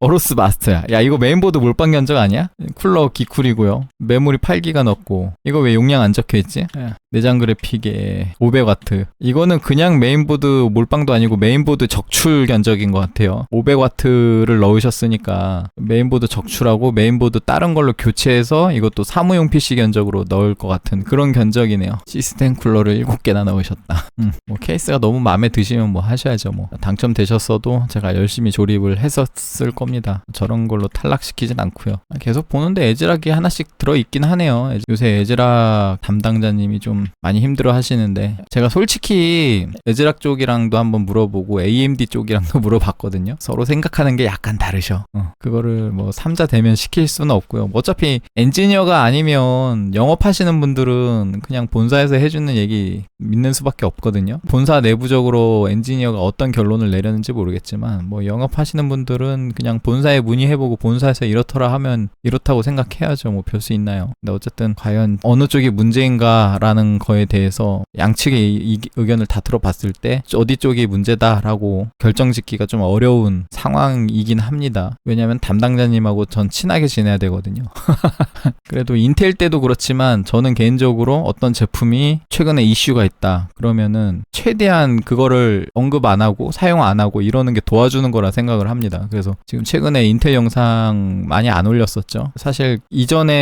어로스 마스터야. 이거 메인보드 몰빵 견적 아니야? 쿨러 기쿨이고요. 메모리 8기가 넣고 이거 왜 용량 안 적혀있지? 내장 그래픽에 500W. 이거는 그냥 메인보드 몰빵도 아니고 메인보드 적출 견적인 것 같아요. 500W를 넣으셨으니까 메인보드 적출하고 메인보드 다른 걸로 교체해서 이것도 사무용 PC 견적으로 넣을 것 같은 그런 견적이네요. 시스템 쿨러를 7개나 넣으셨다. 뭐 케이스가 너무 마음에 드시면 뭐 하셔야죠. 뭐 당첨되셨어도 제가 열심히 조립을 했었을 겁니다. 저런 걸로 탈락시키진 않고요. 계속 보는데 에즈락이 하나씩 들어있긴 하네요. 요새 에즈락 담당자님이 좀 많이 힘들어 하시는데 제가 솔직히 에즈락 쪽이랑도 한번 물어보고 AMD 쪽이랑도 물어봤거든요. 서로 생각하는 게 약간 다르셔. 그거를 뭐 3자 대면 시킬 수는 없고요. 어차피 엔지니어가 아니면 영업하시는 분들은 그냥 본사에서 해주는 얘기 믿는 수밖에 없거든요. 본사 내부적으로 엔지니어가 어떤 결론을 내렸는지 모르겠지만 뭐 영업하시는 분들은 그냥 본사에 문의해보고 본사에서 이렇더라 하면 이렇다고 생각해야죠. 뭐 별 수 있나요? 근데 어쨌든 과연 어느 쪽이 문제인가라는 거에 대해서 양측의 이 의견을 다 들어봤을 때 어디 쪽이 문제다라고 결정짓기가 좀 어려운 상황이긴 합니다. 왜냐하면 담당자님하고 전 친하게 지내야 되거든요. 그래도 인텔 때도 그렇지만 저는 개인적으로 어떤 제품이 최근에 이슈가 있다 그러면은 최대한 그거를 언급 안 하고 사용 안 하고 이러는 게 도와주는 거라 생각을 합니다. 그래서 지금 최근에 인텔 영상 많이 안 올렸었죠. 사실 이전에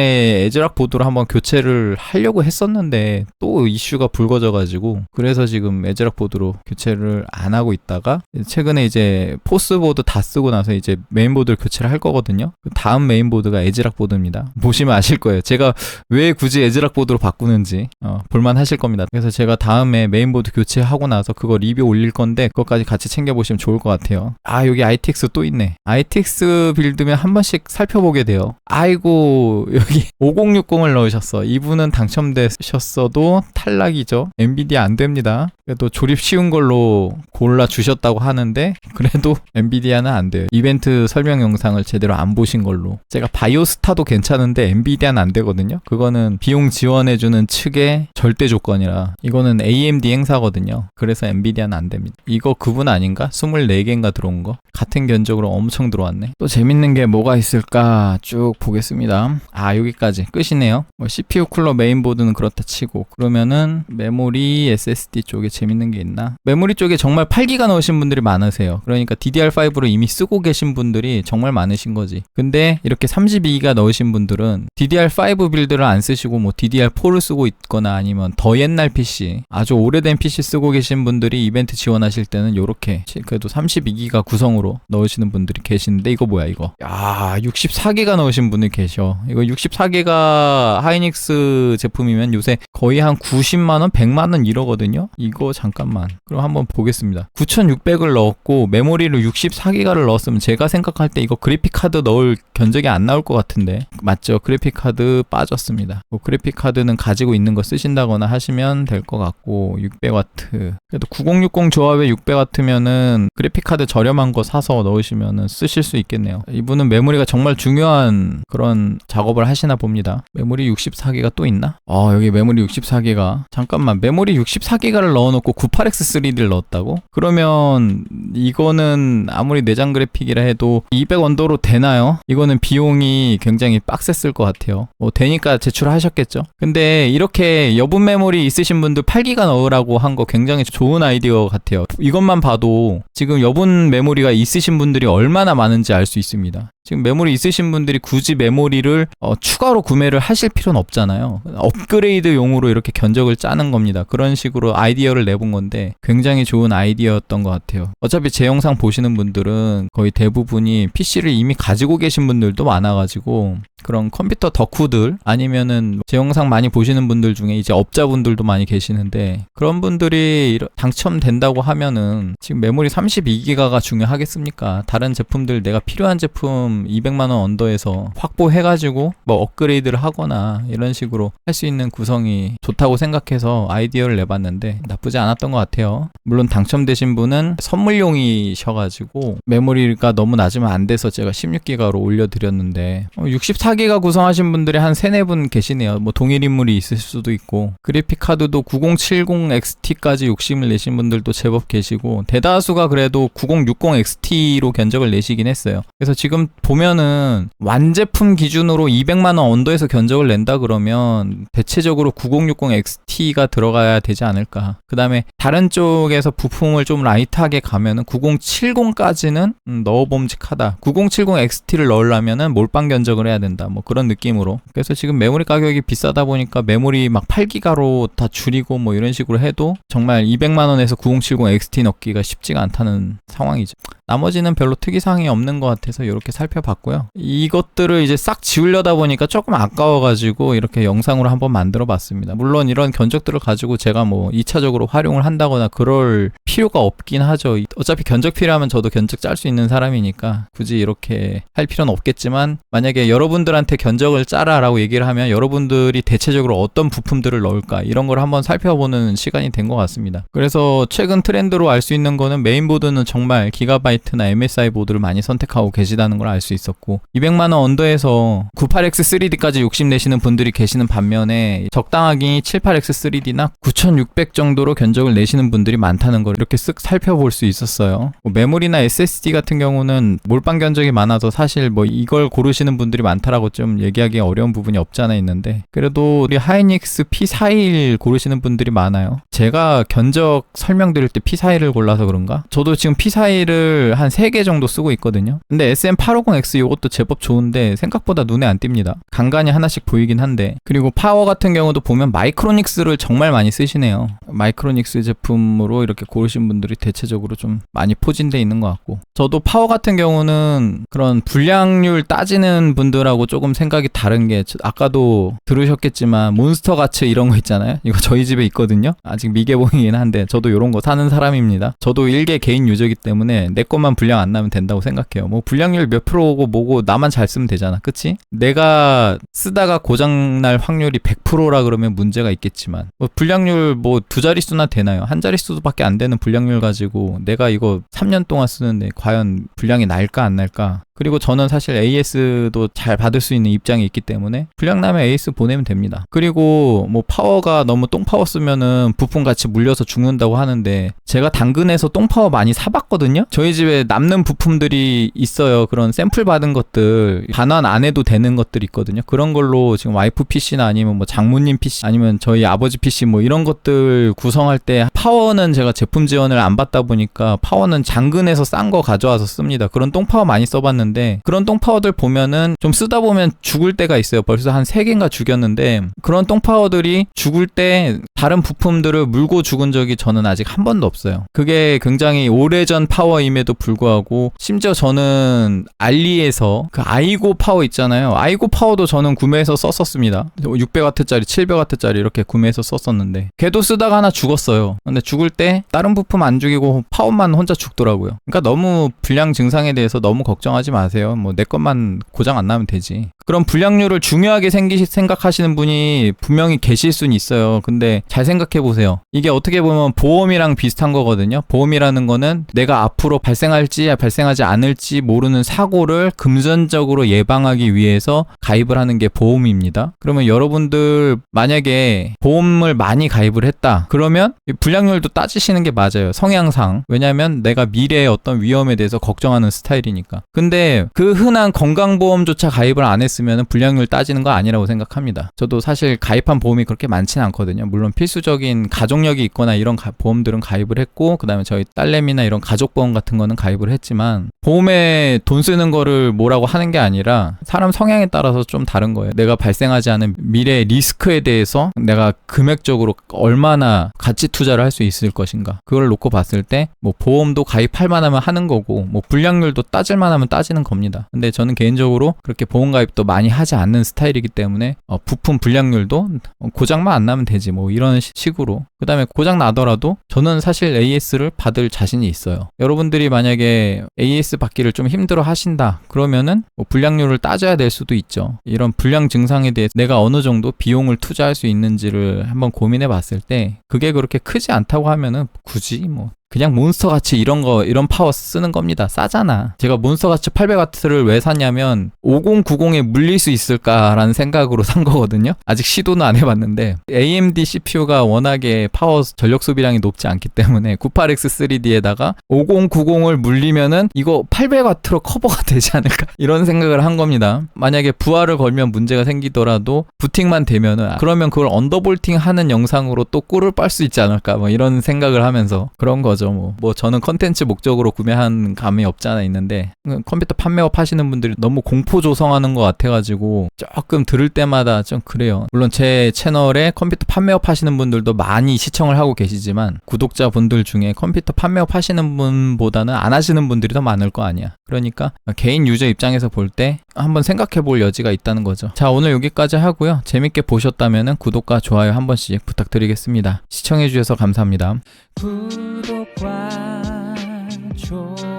에즈락 보드로 한번 교체를 하려고 했었는데 또 이슈가 불거져가지고 그래서 지금 에즈락 보드로 교체를 안 하고 있다가 최근에 이제 포스보드 다 쓰고 나서 이제 메인보드를 교체를 할 거거든요. 다음 메인보드가 에즈락 보드입니다. 보시면 아실 거예요. 제가 왜 굳이 에즈락 보드로 바꾸는지 볼만 하실 겁니다. 그래서 제가 다음에 메인보드 교체하고 나서 그거 리뷰 올릴 건데 그것까지 같이 챙겨보시면 좋을 것 같아요. 여기 ITX 또 있네. ITX 빌드면 한 번씩 살펴보게 돼요. 아이고 여기 5060을 넣으셨어. 이분은 당첨되셨어도 탈락이죠. 엔비디아 안 됩니다. 그래도 조립 쉬운 걸로 골라주셨다고 하는데 그래도 엔비디아는 안 돼요. 이벤트 설명 영상을 제대로 안 보신 걸로. 제가 바이오스타도 괜찮은데 엔비디아는 안 되거든요. 그거는 비용 지원해주는 측의 절대 조건이라 이거는 AMD 행사거든요. 그래서 엔비디아는 안 됩니다. 이거 그분 아닌가? 24개인가 들어온 거? 같은 견적으로 엄청 들어왔네. 또 재밌는 게 뭐가 있을까 쭉 보겠습니다. 여기까지 끝이네요. CPU 쿨러 메인보드는 그렇다 치고 그러면은 메모리 SSD 쪽에 재밌는 게 있나? 메모리 쪽에 정말 8기가 넣으신 분들이 많으세요. 그러니까 DDR5로 이미 쓰고 계신 분들이 정말 많으신 거지. 근데 이렇게 32기가 넣으신 분들은 DDR5 빌드를 안 쓰시고 뭐 DDR4를 쓰고 있거나 아니면 더 옛날 PC, 아주 오래된 PC 쓰고 계신 분들이 이벤트 지원하실 때는 요렇게 그래도 32기가 구성으로 넣으시는 분들이 계시는데 이거 뭐야 이거? 64기가 넣으신 분이 계셔. 이거 64기가 하이닉스 제품이면 요새 거의 한 90만원, 100만원 이러거든요. 이거 잠깐만. 그럼 한번 보겠습니다. 9600을 넣었고 메모리를 64기가를 넣었으면 제가 생각할 때 이거 그래픽카드 넣을 견적이 안 나올 것 같은데 맞죠? 그래픽카드 빠졌습니다. 그래픽카드는 가지고 있는 거 쓰신다거나 하시면 될 것 같고 600W 그래도 9060 조합에 600W면은 그래픽카드 저렴한 거 사서 넣으시면은 쓰실 수 있겠네요. 이분은 메모리가 정말 중요한 그런 작업을 하시나 봅니다. 메모리 64기가 또 있나? 여기 메모리 64기가 잠깐만 메모리 64기가를 넣어놓고 98X3D를 넣었다고? 그러면 이거는 아무리 내장 그래픽이라 해도 200원도로 되나요? 이거는 비용이 굉장히 빡셌을 것 같아요. 되니까 제출하셨겠죠? 근데 이렇게 여분 메모리 있으신 분들 8기가 넣으라고 한 거 굉장히 좋은 아이디어 같아요. 이것만 봐도 지금 여분 메모리가 있으신 분들이 얼마나 많은지 알 수 있습니다. 지금 메모리 있으신 분들이 굳이 메모리를 추가로 구매를 하실 필요는 없잖아요. 업그레이드용으로 이렇게 견적을 짜는 겁니다. 그런 식으로 아이디어를 내본 건데 굉장히 좋은 아이디어였던 것 같아요. 어차피 제 영상 보시는 분들은 거의 대부분이 PC를 이미 가지고 계신 분들도 많아가지고 그런 컴퓨터 덕후들 아니면은 제 영상 많이 보시는 분들 중에 이제 업자분들도 많이 계시는데 그런 분들이 당첨된다고 하면은 지금 메모리 32기가가 중요하겠습니까? 다른 제품들 내가 필요한 제품 좀 200만원 언더에서 확보해가지고 뭐 업그레이드를 하거나 이런 식으로 할 수 있는 구성이 좋다고 생각해서 아이디어를 내봤는데 나쁘지 않았던 것 같아요. 물론 당첨되신 분은 선물용이셔가지고 메모리가 너무 낮으면 안 돼서 제가 16기가로 올려드렸는데 64기가 구성하신 분들이 한 3-4분 계시네요. 뭐 동일 인물이 있을 수도 있고 그래픽 카드도 9070XT까지 욕심을 내신 분들도 제법 계시고 대다수가 그래도 9060XT로 견적을 내시긴 했어요. 그래서 지금 보면은 완제품 기준으로 200만원 언더에서 견적을 낸다 그러면 대체적으로 9060XT가 들어가야 되지 않을까. 그 다음에 다른 쪽에서 부품을 좀 라이트하게 가면은 9070까지는 넣어봄직하다. 9070XT를 넣으려면은 몰빵 견적을 해야 된다. 뭐 그런 느낌으로. 그래서 지금 메모리 가격이 비싸다 보니까 메모리 막 8기가로 다 줄이고 뭐 이런 식으로 해도 정말 200만원에서 9070XT 넣기가 쉽지가 않다는 상황이죠. 나머지는 별로 특이사항이 없는 것 같아서 이렇게 살펴봤고요. 이것들을 이제 싹 지우려다 보니까 조금 아까워가지고 이렇게 영상으로 한번 만들어 봤습니다. 물론 이런 견적들을 가지고 제가 뭐 2차적으로 활용을 한다거나 그럴 필요가 없긴 하죠. 어차피 견적 필요하면 저도 견적 짤 수 있는 사람이니까 굳이 이렇게 할 필요는 없겠지만 만약에 여러분들한테 견적을 짜라 라고 얘기를 하면 여러분들이 대체적으로 어떤 부품들을 넣을까 이런 걸 한번 살펴보는 시간이 된 것 같습니다. 그래서 최근 트렌드로 알 수 있는 거는 메인보드는 정말 기가바이트나 MSI 보드를 많이 선택하고 계시다는 걸 알 수 있었고 200만원 언더에서 98X 3D까지 욕심내시는 분들이 계시는 반면에 적당하게 78X 3D나 9600 정도로 견적을 내시는 분들이 많다는 걸 이렇게 쓱 살펴볼 수 있었어요. 메모리나 SSD 같은 경우는 몰빵 견적이 많아서 사실 뭐 이걸 고르시는 분들이 많다라고 좀 얘기하기 어려운 부분이 없지 않아 있는데 그래도 우리 하이닉스 P41 고르시는 분들이 많아요. 제가 견적 설명드릴 때 P41을 골라서 그런가? 저도 지금 P41을 한 3개 정도 쓰고 있거든요. 근데 SM850X 이것도 제법 좋은데 생각보다 눈에 안 띕니다. 간간히 하나씩 보이긴 한데 그리고 파워 같은 경우도 보면 마이크로닉스를 정말 많이 쓰시네요. 마이크로닉스 제품으로 이렇게 고르신 분들이 대체적으로 좀 많이 포진돼 있는 것 같고 저도 파워 같은 경우는 그런 불량률 따지는 분들하고 조금 생각이 다른 게 아까도 들으셨겠지만 몬스터가츠 이런 거 있잖아요. 이거 저희 집에 있거든요. 아직 미개봉이긴 한데 저도 이런 거 사는 사람입니다. 저도 일개 개인 유저이기 때문에 내 것만 불량 안 나면 된다고 생각해요. 뭐 불량률 몇 프로고 뭐고 나만 잘 쓰면 되잖아. 그치? 내가 쓰다가 고장날 확률이 100%라 그러면 문제가 있겠지만 뭐 불량률 뭐 2자릿수나 되나요? 한 자릿수밖에 안 되는 불량률 가지고 내가 이거 3년 동안 쓰는데 과연 불량이 날까 안 날까? 그리고 저는 사실 AS도 잘 받을 수 있는 입장이 있기 때문에 불량 나면 AS 보내면 됩니다. 그리고 뭐 파워가 너무 똥파워 쓰면은 부품 같이 물려서 죽는다고 하는데 제가 당근에서 똥파워 많이 사봤거든요. 저희 집에 남는 부품들이 있어요. 그런 샘플 받은 것들 반환 안 해도 되는 것들 있거든요. 그런 걸로 지금 와이프 PC나 아니면 뭐 장모님 PC 아니면 저희 아버지 PC 뭐 이런 것들 구성할 때 파워는 제가 제품 지원을 안 받다 보니까 파워는 당근에서 싼 거 가져와서 씁니다. 그런 똥파워 많이 써봤는데 그런 똥파워들 보면은 좀 쓰다 보면 죽을 때가 있어요. 벌써 한 3개인가 죽였는데 그런 똥파워들이 죽을 때 다른 부품들을 물고 죽은 적이 저는 아직 한 번도 없어요. 그게 굉장히 오래전 파워임에도 불구하고 심지어 저는 알리에서 그 아이고 파워 있잖아요. 아이고 파워도 저는 구매해서 썼었습니다. 600W짜리 700W짜리 이렇게 구매해서 썼었는데 걔도 쓰다가 하나 죽었어요. 근데 죽을 때 다른 부품 안 죽이고 파워만 혼자 죽더라고요. 그러니까 너무 불량 증상에 대해서 너무 걱정하지 마세요. 뭐 내 것만 고장 안 나면 되지. 그런 불량률을 중요하게 생각하시는 분이 분명히 계실 수는 있어요. 근데 잘 생각해 보세요. 이게 어떻게 보면 보험이랑 비슷한 거거든요. 보험이라는 거는 내가 앞으로 발생할지 발생하지 않을지 모르는 사고를 금전적으로 예방하기 위해서 가입을 하는 게 보험입니다. 그러면 여러분들 만약에 보험을 많이 가입을 했다. 그러면 불량률도 따지시는 게 맞아요. 성향상. 왜냐면 내가 미래의 어떤 위험에 대해서 걱정하는 스타일이니까. 근데 그 흔한 건강보험조차 가입을 안 했으면 불량률 따지는 거 아니라고 생각합니다. 저도 사실 가입한 보험이 그렇게 많지는 않거든요. 물론 필수적인 가족력이 있거나 이런 보험들은 가입을 했고 그 다음에 저희 딸내미나 이런 가족보험 같은 거는 가입을 했지만 보험에 돈 쓰는 거를 뭐라고 하는 게 아니라 사람 성향에 따라서 좀 다른 거예요. 내가 발생하지 않은 미래의 리스크에 대해서 내가 금액적으로 얼마나 가치 투자를 할 수 있을 것인가 그걸 놓고 봤을 때 뭐 보험도 가입할 만하면 하는 거고 뭐 불량률도 따질 만하면 따지는 하시는 겁니다. 근데 저는 개인적으로 그렇게 보험가입도 많이 하지 않는 스타일이기 때문에 부품 불량률도 고장만 안 나면 되지 뭐 이런 식으로. 그 다음에 고장 나더라도 저는 사실 AS를 받을 자신이 있어요. 여러분들이 만약에 AS 받기를 좀 힘들어 하신다 그러면은 뭐 불량률을 따져야 될 수도 있죠. 이런 불량 증상에 대해서 내가 어느 정도 비용을 투자할 수 있는지를 한번 고민해 봤을 때 그게 그렇게 크지 않다고 하면은 굳이 뭐 그냥 몬스터같이 이런 파워 쓰는 겁니다. 싸잖아. 제가 몬스터같이 800W를 왜 샀냐면 5090에 물릴 수 있을까라는 생각으로 산 거거든요. 아직 시도는 안 해봤는데 AMD CPU가 워낙에 파워 전력 소비량이 높지 않기 때문에 98X3D에다가 5090을 물리면은 이거 800W로 커버가 되지 않을까 이런 생각을 한 겁니다. 만약에 부하를 걸면 문제가 생기더라도 부팅만 되면은 그러면 그걸 언더볼팅 하는 영상으로 또 꿀을 빨 수 있지 않을까 뭐 이런 생각을 하면서 그런 거죠. 뭐 저는 컨텐츠 목적으로 구매한 감이 없지 않아 있는데 컴퓨터 판매업 하시는 분들이 너무 공포 조성하는 것 같아가지고 조금 들을 때마다 좀 그래요. 물론 제 채널에 컴퓨터 판매업 하시는 분들도 많이 시청을 하고 계시지만 구독자분들 중에 컴퓨터 판매업 하시는 분보다는 안 하시는 분들이 더 많을 거 아니야. 그러니까 개인 유저 입장에서 볼 때 한번 생각해 볼 여지가 있다는 거죠. 자, 오늘 여기까지 하고요. 재밌게 보셨다면 구독과 좋아요 한 번씩 부탁드리겠습니다. 시청해 주셔서 감사합니다. 구독과 좋아요